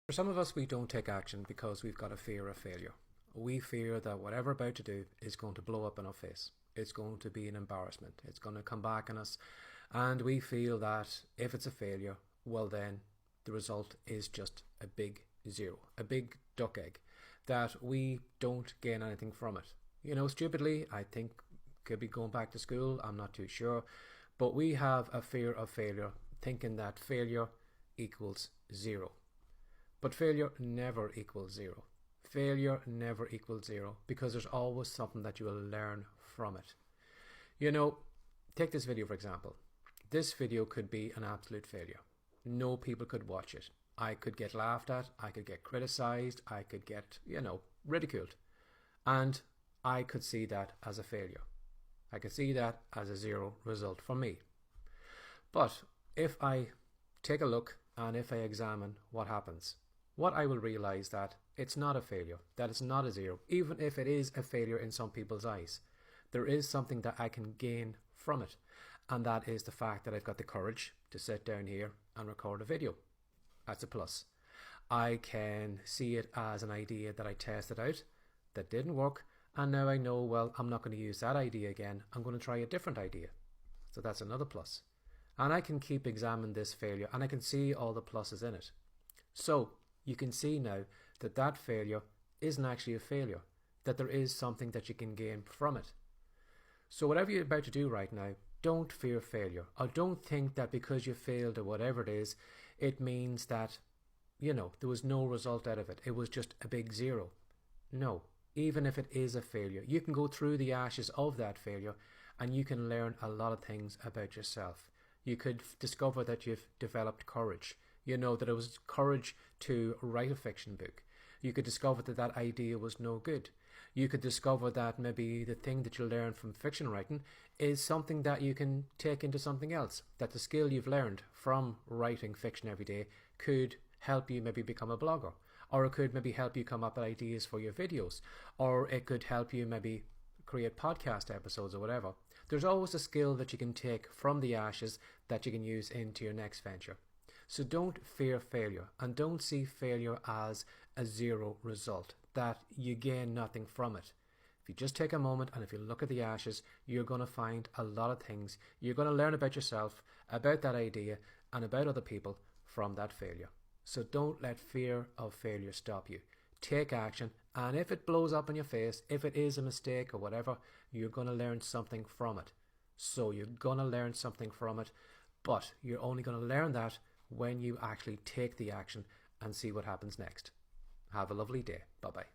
For some of us, we don't take action because we've got a fear of failure. We fear that whatever we're about to do is going to blow up in our face. It's going to be an embarrassment. It's going to come back on us. And we feel that if it's a failure, well then the result is just a big zero, a big duck egg, that we don't gain anything from it. You know, stupidly, I think could be going back to school, I'm not too sure. But we have a fear of failure, thinking that failure equals zero. But failure never equals zero. Failure never equals zero because there's always something that you will learn from it. You know, take this video for example. This video could be an absolute failure. No people could watch it. I could get laughed at, I could get criticized, I could get, ridiculed. And I could see that as a failure. I could see that as a zero result for me. But if I take a look and if I examine what happens, what I will realize that it's not a failure, that it's not a zero, even if it is a failure in some people's eyes. There is something that I can gain from it, and that is the fact that I've got the courage to sit down here and record a video. That's a plus. I can see it as an idea that I tested out, that didn't work, and now I know, well, I'm not going to use that idea again, I'm going to try a different idea. So that's another plus. And I can keep examining this failure, and I can see all the pluses in it. So you can see now that that failure isn't actually a failure, that there is something that you can gain from it. So whatever you're about to do right now, don't fear failure, or don't think that because you failed or whatever it is, it means that, there was no result out of it. It was just a big zero. No, even if it is a failure, you can go through the ashes of that failure and you can learn a lot of things about yourself. You could discover that you've developed courage. That it was courage to write a fiction book. You could discover that that idea was no good. You could discover that maybe the thing that you learn from fiction writing is something that you can take into something else. That the skill you've learned from writing fiction every day could help you maybe become a blogger. Or it could maybe help you come up with ideas for your videos. Or it could help you maybe create podcast episodes or whatever. There's always a skill that you can take from the ashes that you can use into your next venture. So don't fear failure, and don't see failure as a zero result, that you gain nothing from it. If you just take a moment and if you look at the ashes, you're going to find a lot of things. You're going to learn about yourself, about that idea, and about other people from that failure. So don't let fear of failure stop you. Take action, and if it blows up in your face, if it is a mistake or whatever, you're going to learn something from it. So you're going to learn something from it, but you're only going to learn that when you actually take the action and see what happens next. Have a lovely day. Bye-bye.